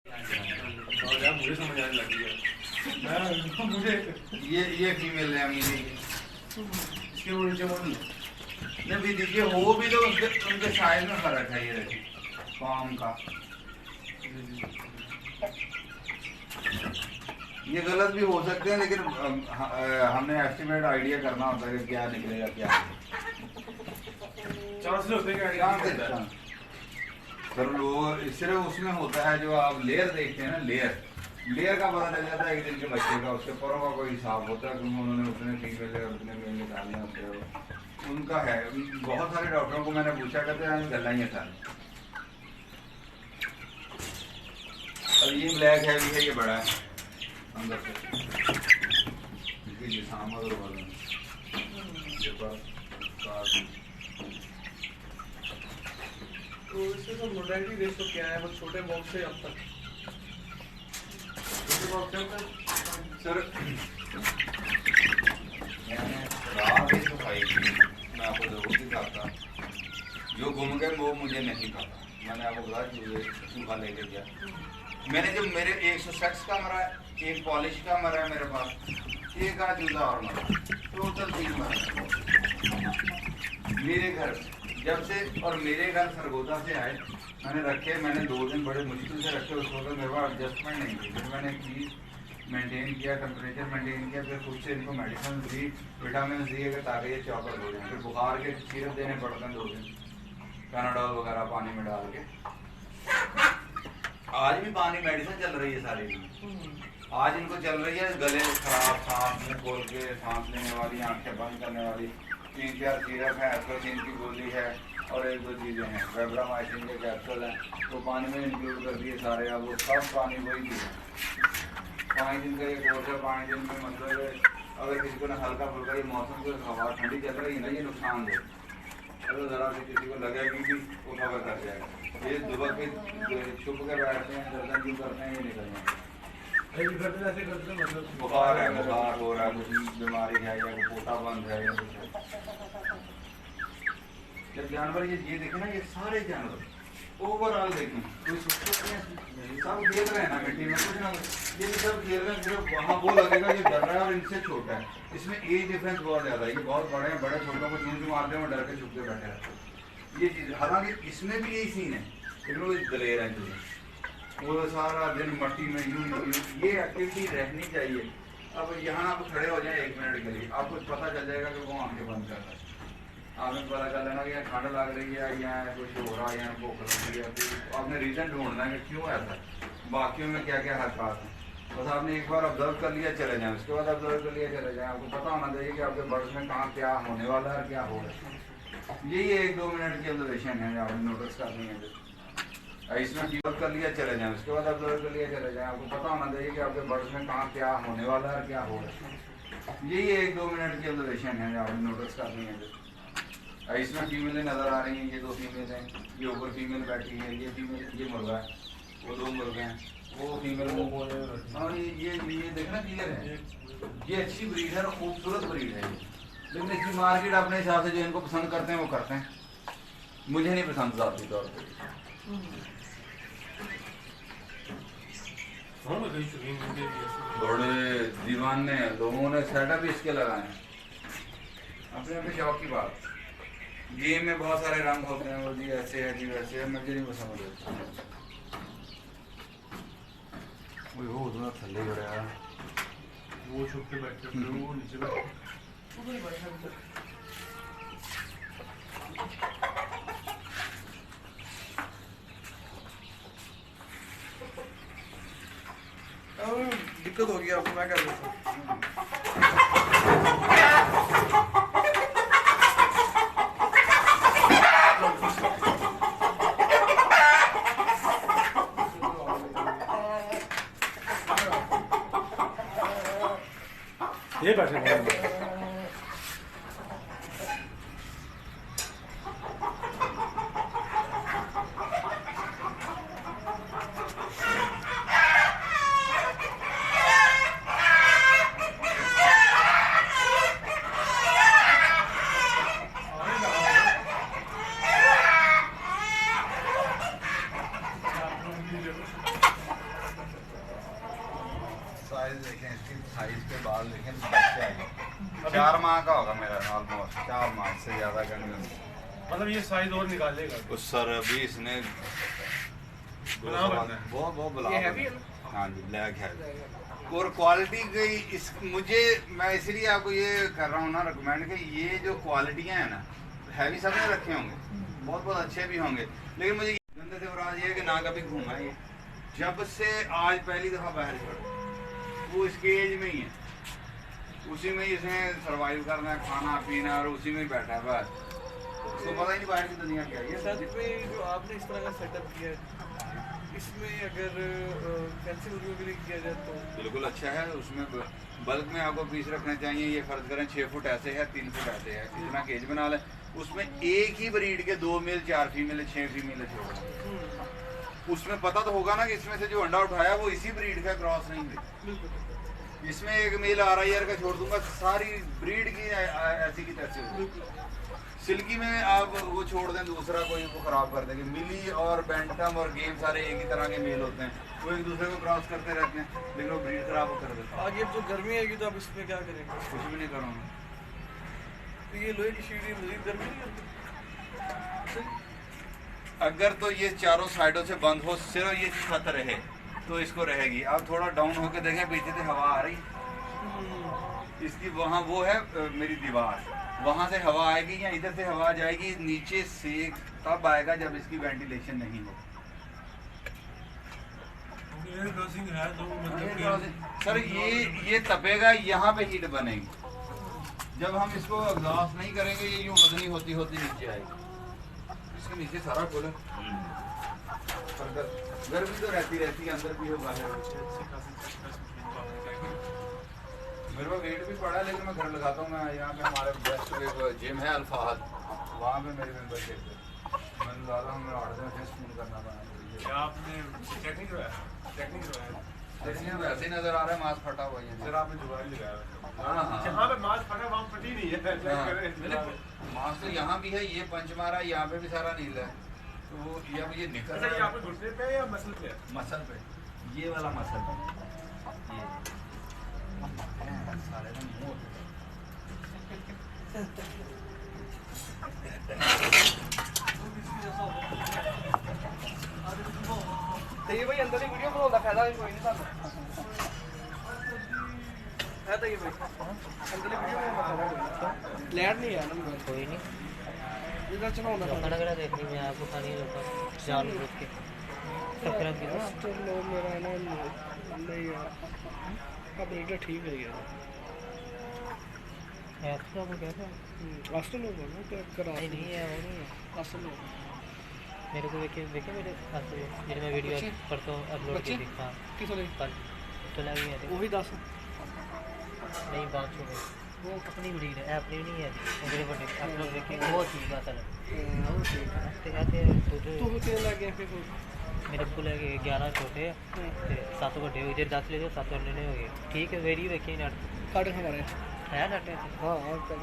और यार मुझे समझ आने लगी है। मुझे ये फीमेल है अमीरी की। इसके वो नीचे वो नहीं है। नहीं भी देखिए वो भी तो उनके साइज में फर्क है। ये देखिए फॉर्म का ये गलत भी हो सकते हैं, लेकिन हमने एस्टिमेट आइडिया करना होता है कि क्या निकलेगा क्या चांस होते हैं सर। वो सिर्फ उसमें होता है जो आप लेयर देखते हैं ना, लेयर का पता चल जाता है एक दिन के बच्चे का। उसके परों का कोई हिसाब होता है क्योंकि उन्होंने उतने फीमेल और उतने मेल निकालने होते हैं उनका है। बहुत सारे डॉक्टरों को मैंने पूछा, कहते हैं गला ही है सारे। और ये ब्लैक है भी है, ये बड़ा है अंदर से। ये सामर वाला ये पास तो इसमें तो मोर्टेलिटी रेशो क्या है? वो छोटे बॉक्स से अब तक छोटे बॉक्स से अब तक सर मैंने रात ही सफाई की, मैं आपको जरूर दिखाता। जो घूम गए वो मुझे नहीं पता। मैंने आपको बताया चूहा लेके गया। मैंने जब मेरे 160 का मरा, एक पॉलिश का मरा है मेरे पास, एक का जूता और मरा, टोटल 3 मरा मेरे घर जब से। और मेरे घर सरगोदा से आए, मैंने रखे, मैंने 2 दिन बड़े मुश्किल से रखे। उस वक्त मेरे पास एडजस्टमेंट नहीं थी। फिर मैंने चीज़ मेंटेन किया, टेम्परेचर मेंटेन किया, फिर खुद से इनको मेडिसिन दी, विटामिन दिए ताकि ये चौकस हो जाए। फिर बुखार के सिरप देने पड़ते हैं 2 दिन, पैनाडोल वगैरह पानी में डाल के। आज भी पानी मेडिसिन चल रही है सारी। आज इनको चल रही है गले खराब, सांस मुँह खोल के सांस लेने वाली, आंखें बंद करने वाली 3-4 सिरप है, एस्ट्रोजिन की गोली है और 1-2 चीज़ें हैं, वेब्रामाइसिन के कैप्सूल हैं। तो पानी में इंक्लूड कर दिए सारे। अब वो सब पानी वही चीज़ है। 5 दिन का ये कोर्स है। 5 दिन में मतलब अगर किसी को ना हल्का फुल्का ये मौसम को हवा ठंडी चल रही है ना, ये नुकसान दे। अगर ज़रा से किसी को लगेगी भी वो खबर कर जाएगा। ये दुबक के छुप कर बैठते हैं, गर्दन क्यों करते हैं, ये निकल जाएंगे। ऐसे करते मतलब बुखार है, बुखार हो रहा है, कुछ बीमारी है या पोटा बंद है या कुछ है। जब जानवर ये देखे ना, ये सारे जानवर ओवरऑल देखें, कोई सब खेल रहे हैं ना मिट्टी में, कुछ ना कुछ ये सब खेल रहे हैं। सिर्फ वहाँ वो लगेगा ये डर रहा है और इनसे छोटा है। इसमें एज डिफरेंस बहुत ज़्यादा है। ये बहुत बड़े हैं, बड़े छोटों को चूंकि मारते हैं, डर के छुप के बैठे रहते हैं। ये चीज़ हालांकि इसमें भी यही सीन है, इनमें भी दलेर है जो वो सारा दिन मट्टी में यूं ये एक्टिविटी रहनी चाहिए। अब यहाँ आप खड़े हो जाए 1 मिनट के लिए, आपको पता चल जाएगा कि वो आंखें बंद कर रहा है। आपने पता चल लेना कि यहाँ ठंड लग रही है या कुछ हो रहा है, यहाँ भूख लग रही है। तो आपने रीज़न ढूंढना है कि क्यों ऐसा है, बाकियों में क्या क्या हरकत है। बस आपने एक बार ऑब्जर्व कर लिया, चले जाएँ। उसके बाद ऑब्जर्व कर लिया, चले जाएँ। आपको पता होना चाहिए कि आपके बर्ड्स में कहाँ क्या होने वाला है और क्या हो रहा है। यही 1-2 मिनट की ऑब्जर्वेशन है, आपने नोटिस करनी है। इसमें फीवर कर लिया, चले जाएँ। उसके बाद ऑब्जर्व कर लिया, चले जाएँ। आपको पता होना चाहिए कि आपके बर्ड्स में कहाँ क्या होने वाला है और क्या हो रहा है। यही 1-2 मिनट की ऑब्जर्वेशन है, आपने नोटिस करनी है। इसमें फीमेलें नज़र आ रही हैं, ये 2 फीमेल हैं, ये ऊपर फीमेल बैठी है, ये फीमेल, ये मुर्गा है, वो 2 मुर्गे हैं, वो फीमेल वो। और ये देखना क्लियर है, ये अच्छी ब्रीड है, खूबसूरत ब्रीड है। लेकिन इसकी मार्केट अपने हिसाब से जो इनको पसंद करते हैं वो करते हैं। मुझे नहीं पसंद ज़ाती तौर पर। बड़े दीवाने लोगों ने सेटअप भी इसके लगाए हैं। अपने अपने शौक की बात। गेम में बहुत सारे रंग होते हैं, वो जी ऐसे है जी वैसे है, मुझे नहीं पसंद होता। वो उतना थल्ले बड़ा है, वो छुप के बैठे वो नीचे बैठे। दिक्कत होगी आपको, मैं कर देता हूँ। ये बैठे साइज देखें इसकी, साइज के बाल देखें, बच्चा है 4 माह का होगा मेरा ऑलमोस्ट, 4 माह से ज़्यादा का नहीं। मतलब ये साइज और निकालेगा उस सर अभी इसने बहुत बुला ये हैवी है ना? हाँ जी, ब्लैक है। और क्वालिटी गई इस, मुझे मैं इसलिए आपको ये कर रहा हूँ ना रिकमेंड कि ये जो क्वालिटियाँ हैं ना, हैवी सब ने रखे होंगे, बहुत अच्छे भी होंगे, लेकिन मुझे गंदे से राज ये है कि ना कभी घूमा ये, जब से आज पहली दफ़ा बाहर छोड़ा वो इसके एज में ही है, उसी में ही इसने सर्वाइव करना है, खाना पीना, और उसी में ही बैठा है बस, उसको पता ही नहीं बाहर की दुनिया क्या है। ये साथ में जो आपने इस तरह का सेटअप किया है, इसमें अगर फैंसी मुर्गियों के लिए किया जाए तो बिल्कुल अच्छा है। उसमें बल्क में आपको पीस रखने चाहिए। ये फर्ज करें 6 फुट ऐसे है, 3 फुट ऐसे है, इतना केज बना लें, उसमें एक ही ब्रीड के 2 मेल 4 फीमेल 6 फीमेल छोड़, उसमें पता तो होगा ना कि इसमें से जो अंडा उठाया वो इसी ब्रीड का क्रॉस नहीं है। इसमें एक मेल RIR का छोड़ दूंगा, सारी ब्रीड की ऐसी की तैसी होगी। सिल्की में आप वो छोड़ दें दूसरा कोई, वो खराब कर देंगे। मिली और बैंटम और गेम सारे एक ही तरह के मेल होते हैं, वो एक दूसरे को क्रॉस करते रहते हैं, लेकिन वो ब्रीड खराब कर देते हैं। आगे जो गर्मी आएगी तो आप इसमें क्या करेंगे? कुछ भी नहीं करूँगा। तो ये लोहे की शीट मजीद गर्मी नहीं होती? अगर तो ये चारों साइडों से बंद हो, सिर्फ ये छत रहे तो इसको रहेगी। आप थोड़ा डाउन होकर देखें, पीछे से हवा आ रही इसकी, वहाँ वो है मेरी दीवार, वहाँ से हवा आएगी या इधर से हवा जाएगी, नीचे सेक तब आएगा जब इसकी वेंटिलेशन नहीं हो। एयर क्रॉसिंग है तो मतलब सर ये तपेगा, यहाँ पे हीट बनेगी। जब हम इसको एग्जॉस्ट नहीं करेंगे, ये यूँ बदनी होती होती नीचे आएगी। इसके नीचे सारा खुला, गर्मी तो रहती है, अंदर भी हो बाहर। मेरे पास वेट भी पड़ा है, लेकिन मैं घर लगाता हूँ। मैं यहाँ पे हमारे बेस्ट जिम है अल्फाहद, वहाँ पे मेरी मेंबरशिप है, मैं लगाता हूँ। मेरा 8 दिन से स्कूल करना पड़ा। क्या आपने चेक नहीं करवाया? वैसे ही नजर आ रहा है, मास्क फटा हुआ है। सर आपने जुगाड़ लगाया है। हाँ हाँ, जहाँ पे मास्क फटा वहाँ फटी नहीं है। मास्क तो यहाँ भी है, ये पंच मारा, यहाँ पे भी सारा नीला है, तो ये अब ये निकल अच्छा, ये रहा आपके घुटने पे या मसल पे? मसल पे, ये वाला मसल पे, ये सारे ना मुंह तो ये भाई अंदर ही वीडियो बनाने का फायदा कोई नहीं था है तो ये भाई अंदर ही वीडियो बनाने का फायदा लैंड नहीं है ना कोई नहीं इधर चलाऊंगा खाना करा देखनी मैं आपको खानी है लोग जान रोक के टक्कर भी ना तो लो मेरा ना नहीं यार अब बेटा ठीक है यार ऐसा वो कहते हैं रास्ते लोग हो ना क्या करा नहीं है वो नहीं है रास्ते लोग मेरे को देखे मेरे जिन मैं वीडियो परसों अपलोड की थी। हाँ किस वाले कल चला गया थे वही 10 नहीं बात हो गई वो अपनी ब्रीड है अपनी नहीं है मेरे बड़े अपलोड देखे वो ठीक बात है वो ठीक है ते कहते तू कितने लग गया फिर मेरे को लगे 11 छोटे ते 7 बड़े हो इधर 10 ले जाओ 7 अंडे नहीं हो गए ठीक है वेरी देखिए नट काटे हमारे है नट हाँ और क्या